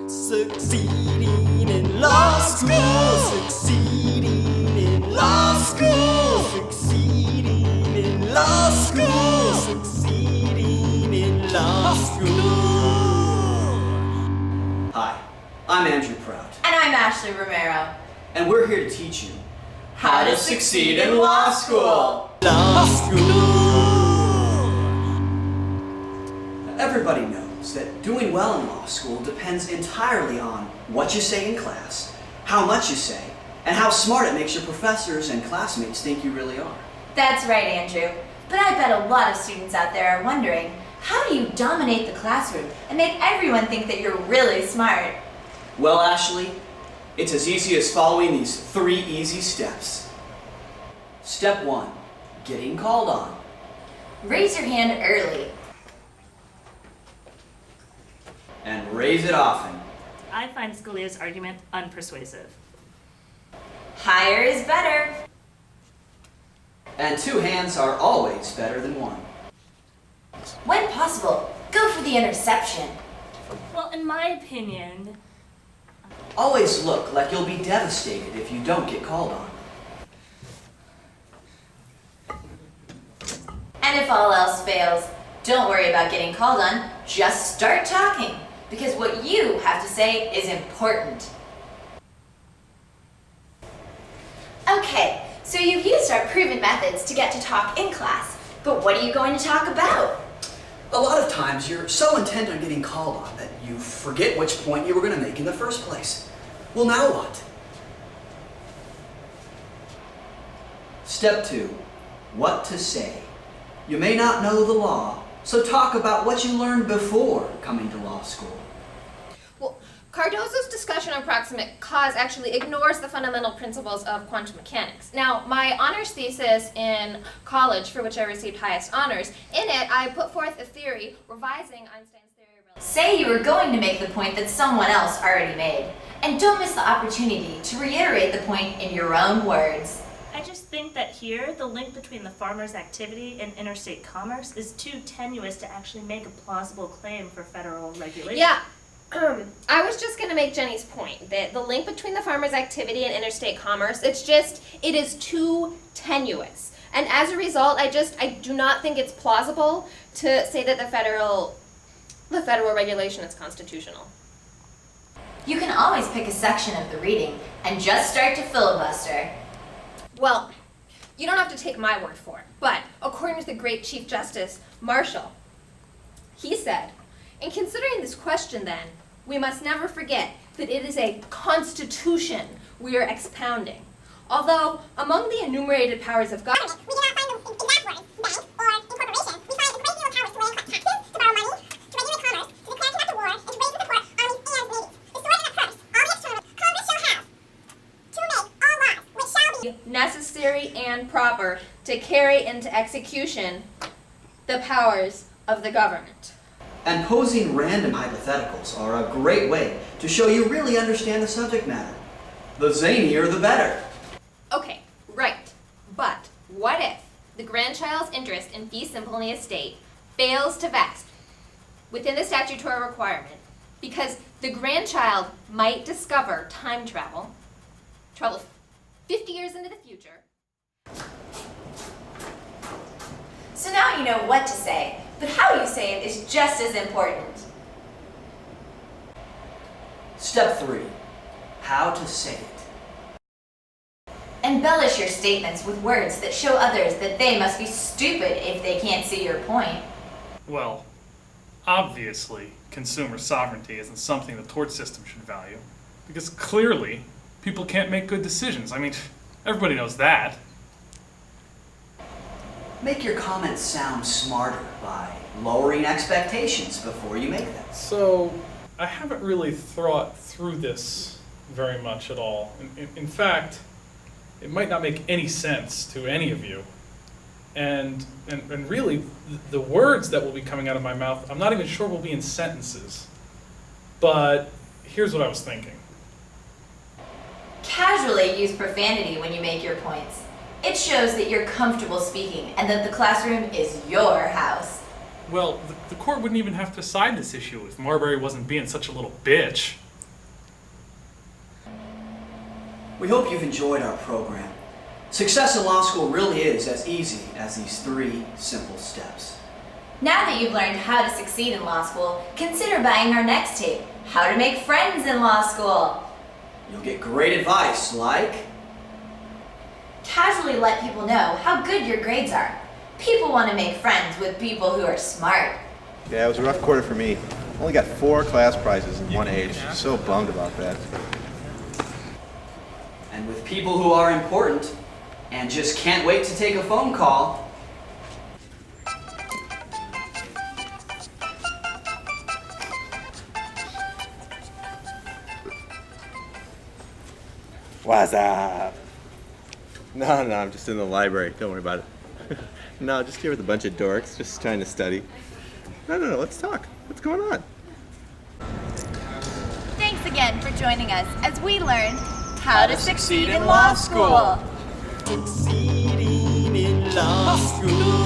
Succeeding in law school. Succeeding in law school. Succeeding in law school. Succeeding in law school. Hi, I'm Andrew Prout. And I'm Ashley Romero. And we're here to teach you How to succeed in law school. Law school. Everybody knows that doing well in law school depends entirely on what you say in class, how much you say, and how smart it makes your professors and classmates think you really are. That's right, Andrew. But I bet a lot of students out there are wondering, how do you dominate the classroom and make everyone think that you're really smart? Well, Ashley, it's as easy as following these 3 easy steps. Step 1, getting called on. Raise your hand early. And raise it often. I find Scalia's argument unpersuasive. Higher is better. And 2 hands are always better than 1. When possible, go for the interception. Well, in my opinion, Always look like you'll be devastated if you don't get called on. And if all else fails, don't worry about getting called on, just start talking. Because what you have to say is important. Okay, so you've used our proven methods to get to talk in class, but what are you going to talk about? A lot of times you're so intent on getting called on that you forget which point you were going to make in the first place. Well, now what? Step 2, what to say. You may not know the law, so talk about what you learned before coming to law school. Well, Cardozo's discussion on proximate cause actually ignores the fundamental principles of quantum mechanics. Now, my honors thesis in college, for which I received highest honors, in it I put forth a theory revising Einstein's theory of relativity. Say you were going to make the point that someone else already made, and don't miss the opportunity to reiterate the point in your own words. I just think that here the link between the farmer's activity and interstate commerce is too tenuous to actually make a plausible claim for federal regulation. Yeah. I was just going to make Jenny's point that the link between the farmer's activity and interstate commerce, it is too tenuous. And as a result, I do not think it's plausible to say that the federal regulation is constitutional. You can always pick a section of the reading and just start to filibuster. Well, you don't have to take my word for it, but according to the great Chief Justice Marshall, he said, in considering this question then, we must never forget that it is a constitution we are expounding. Although, among the enumerated powers of government, we do not find them in exact words, bank, or incorporation. We find a great deal of powers to lay taxes, to borrow money, to regulate commerce, to declare conduct of war, and to raise and support armies and navies. The sword and the purse, all the external, Congress shall have to make all laws which shall be necessary and proper to carry into execution the powers of the government. And posing random hypotheticals are a great way to show you really understand the subject matter. The zanier, the better. Okay, right. But what if the grandchild's interest in fee simple in the estate fails to vest within the statutory requirement because the grandchild might discover time travel 50 years into the future? So now you know what to say, but how you say it is just as important. Step 3, how to say it. Embellish your statements with words that show others that they must be stupid if they can't see your point. Well, obviously, consumer sovereignty isn't something the tort system should value, because clearly, people can't make good decisions. I mean, everybody knows that. Make your comments sound smarter by lowering expectations before you make them. So, I haven't really thought through this very much at all. In fact, it might not make any sense to any of you. And really, the words that will be coming out of my mouth, I'm not even sure will be in sentences. But here's what I was thinking. Casually use profanity when you make your points. It shows that you're comfortable speaking and that the classroom is your house. Well, the court wouldn't even have to decide this issue if Marbury wasn't being such a little bitch. We hope you've enjoyed our program. Success in law school really is as easy as these 3 simple steps. Now that you've learned how to succeed in law school, consider buying our next tape, How to Make Friends in Law School. You'll get great advice like, Casually let people know how good your grades are. People want to make friends with people who are smart. Yeah, it was a rough quarter for me. Only got 4 class prizes in one age. So bummed about that. and with people who are important and just can't wait to take a phone call. What's up? No, I'm just in the library. Don't worry about it. No, just here with a bunch of dorks, just trying to study. No, let's talk. What's going on? Thanks again for joining us as we learn how to succeed in law school. Succeeding in law school.